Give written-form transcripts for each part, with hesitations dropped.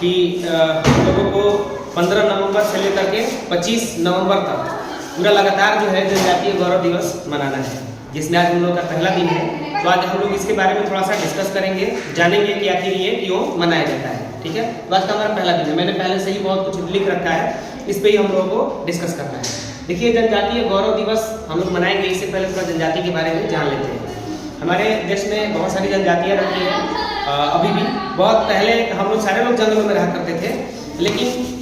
कि हम लोगों को 15 नवंबर से लेकर के 25 नवंबर तक पूरा लगातार जो है जनजातीय गौरव दिवस मनाना है, जिसमें आज हम लोग का पहला दिन है। तो आज हम लोग इसके बारे में थोड़ा सा डिस्कस करेंगे, जानेंगे कि आखिर ये क्यों मनाया जाता है। ठीक है, तो आज का हमारा पहला दिन है। मैंने पहले से ही बहुत कुछ लिख रखा है, इस पर ही हम लोगों को डिस्कस करना है। देखिए, जनजातीय गौरव दिवस हम लोग मनाएंगे, इससे पहले थोड़ा जनजाति के बारे में जान लेते हैं। हमारे देश में बहुत सारी जनजातियाँ रहती हैं। अभी भी बहुत पहले हम लोग सारे लोग जंगलों में रहा करते थे, लेकिन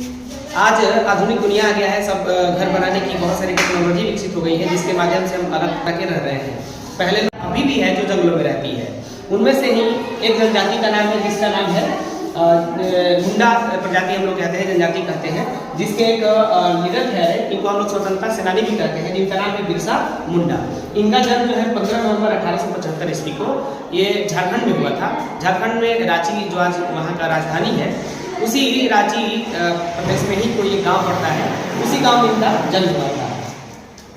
आज आधुनिक दुनिया आ गया है। सब घर बनाने की बहुत सारी टेक्नोलॉजी विकसित हो गई है, जिसके माध्यम से हम अलग तक रह रहे हैं। पहले अभी भी है जो जंगलों में रहती है। उनमें से ही एक जनजाति का नाम है, जिसका नाम है मुंडा प्रजाति हम लोग कहते हैं, जनजाति कहते हैं, जिसके एक लीडर है, इनको हम लोग स्वतंत्रता सेनानी भी कहते हैं, जिनका नाम है बिरसा मुंडा। इनका जन्म जो है 15 नवंबर 1875 ईस्वी को ये झारखंड में हुआ था। झारखंड में रांची, जो आज वहाँ का राजधानी है, उसी रांची प्रदेश में ही कोई एक गाँव पड़ता है, उसी गाँव में इनका जन्म हुआ था।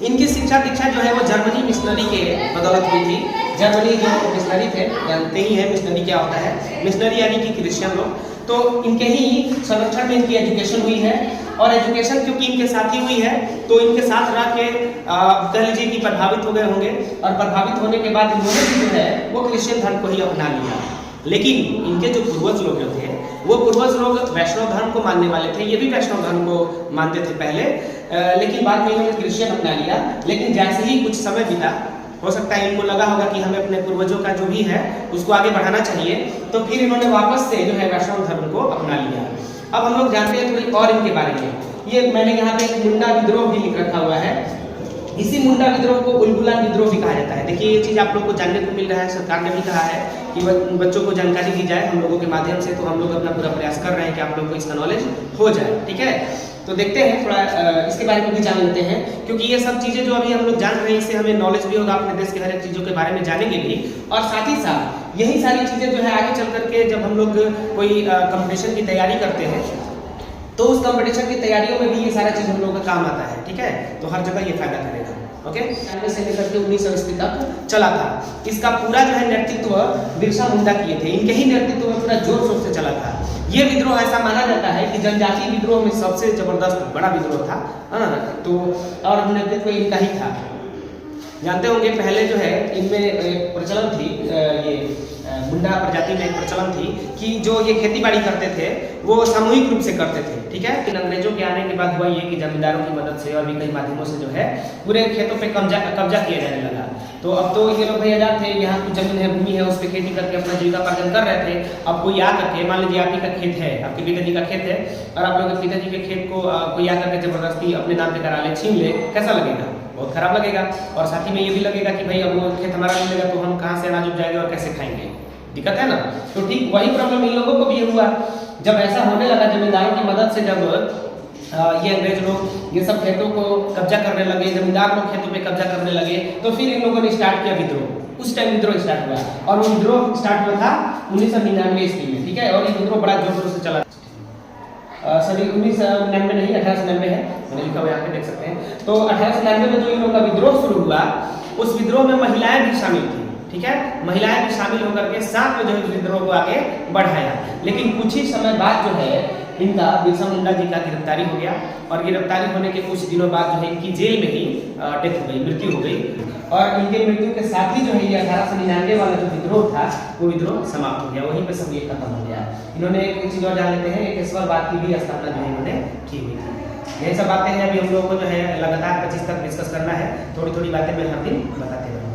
इनकी शिक्षा दीक्षा जो है वो जर्मनी मिशनरी के बदौलत हुई थी। जर्मनी जो मिशनरी थे, जानते ही है मिशनरी क्या होता है, मिशनरी यानी कि क्रिश्चियन लोग। तो इनके ही संरक्षण में इनकी एजुकेशन हुई है, और एजुकेशन क्योंकि इनके साथ ही हुई है, तो इनके साथ रह के कह लीजिए कि प्रभावित हो गए होंगे, और प्रभावित होने के बाद इन्होंने जो है वो क्रिश्चियन धर्म को ही अपना लिया। लेकिन इनके जो पूर्वज लोग जो थे, वो पूर्वज लोग वैष्णव धर्म को मानने वाले थे। ये भी वैष्णव धर्म को मानते थे पहले, लेकिन बाद में इन्होंने क्रिश्चियन अपना लिया। लेकिन जैसे ही कुछ समय बीता, हो सकता है इनको लगा होगा कि हमें अपने पूर्वजों का जो भी है उसको आगे बढ़ाना चाहिए, तो फिर इन्होंने वापस से जो है वैष्णव धर्म को अपना लिया। अब हम लोग जानते हैं थोड़ी और इनके बारे में। ये मैंने यहाँ पे एक मुंडा विद्रोह भी लिख रखा हुआ है। इसी मुंडा विद्रोह को उलगुलान विद्रोह भी कहा जाता है। देखिए, ये चीज़ आप लोग को जानने को मिल रहा है। सरकार ने भी कहा है कि बच्चों को जानकारी दी जाए हम लोगों के माध्यम से, तो हम लोग अपना पूरा प्रयास कर रहे हैं कि आप लोग को इसका नॉलेज हो जाए। ठीक है, तो देखते हैं थोड़ा इसके बारे में भी जान लेते हैं, क्योंकि ये सब चीज़ें जो अभी हम लोग जान रहे हैं, इससे हमें नॉलेज भी होगा, अपने देश के हर एक चीज़ों के बारे में जानेंगे भी। और साथ ही साथ यही सारी चीज़ें जो है आगे चल करके जब हम लोग कोई कंपटीशन की तैयारी करते हैं, तो उस कंपटीशन की तैयारियों में भी ये सारा चीज़ हम लोगों का काम आता है। ठीक है, तो हर जगह ये फायदा करेगा। ओके, से लेकर के 1900 ईस्वी तक चला था। इसका पूरा जो है नेतृत्व बिरसा मुंडा किए थे। इनके ही नेतृत्व में पूरा जोर शोर से चला था। ये विद्रोह ऐसा माना जाता है कि जनजातीय विद्रोह में सबसे जबरदस्त बड़ा विद्रोह था। तो और नेतृत्व इनका ही था। जानते होंगे पहले जो है इनमें प्रचलन थी, ये मुंडा प्रजाति में एक प्रचलन थी कि जो ये खेती बाड़ी करते थे वो सामूहिक रूप से करते थे। ठीक है, लेकिन अंग्रेजों के आने के बाद हुआ ये कि जमींदारों की मदद से और भी कई माध्यमों से जो है पूरे खेतों पे कब्जा किया जाने लगा। तो अब तो ये लोग भाई आजाद थे, यहाँ कुछ जमीन है, भूमि है, उस पर खेती करके अपना जीविकापार्जन कर रहे थे। अब कोई आ करके, मान लीजिए आपकी का खेत है, आपके पिताजी का खेत है, और आप लोग पिताजी के खेत को कोई आकर के जबरदस्ती अपने नाम पे करा ले, छीन ले, कैसा लगेगा? बहुत खराब लगेगा। और साथ ही में ये भी लगेगा कि भाई अब वो खेत हमारा मिलेगा तो हम कहाँ से अनाज उपजाएंगे और कैसे खाएंगे? दिक्कत है ना। तो ठीक वही प्रॉब्लम इन लोगों को भी हुआ। जब ऐसा होने लगा, जमींदारों की मदद से जब ये अंग्रेज लोग ये सब खेतों को कब्जा करने लगे, जमींदार लोग खेतों पे कब्जा करने लगे, तो फिर इन लोगों ने स्टार्ट किया विद्रोह। उस टाइम विद्रोह स्टार्ट हुआ, और वो विद्रोह स्टार्ट हुआ था 1999 ईस्वी में। ठीक है, और ये विद्रोह बड़ा जोर शोर से चला। सॉरी, 1999 नहीं, 1899 है, मैंने लिखा हुआ यहाँ पे देख सकते हैं। तो 1899 में जो इन लोगों का विद्रोह शुरू हुआ, उस विद्रोह में महिलाएं भी शामिल थी। ठीक है, महिलाएं भी शामिल होकर के साथ में जो है विद्रोह को आगे बढ़ाया। लेकिन कुछ ही समय बाद जो है इनका बिरसा मुंडा जी का गिरफ्तारी हो गया, और गिरफ्तारी होने के कुछ दिनों बाद जो है इनकी जेल में ही डेथ हो गई, मृत्यु हो गई। और इनके मृत्यु के साथ ही जो है ये 1899 वाला जो विद्रोह था वो विद्रोह समाप्त हो गया, वहीं पे सब ये खत्म हो गया। इन्होंने एक चीज़ और जान लेते हैं, एक ईश्वरवाद की भी स्थापना जो है इन्होंने की हुई थी। यही सब बातें हैं अभी हम लोगों को जो है लगातार 25 तक डिस्कस करना है। थोड़ी थोड़ी बातें मैं हर दिन बताते रहूँगा।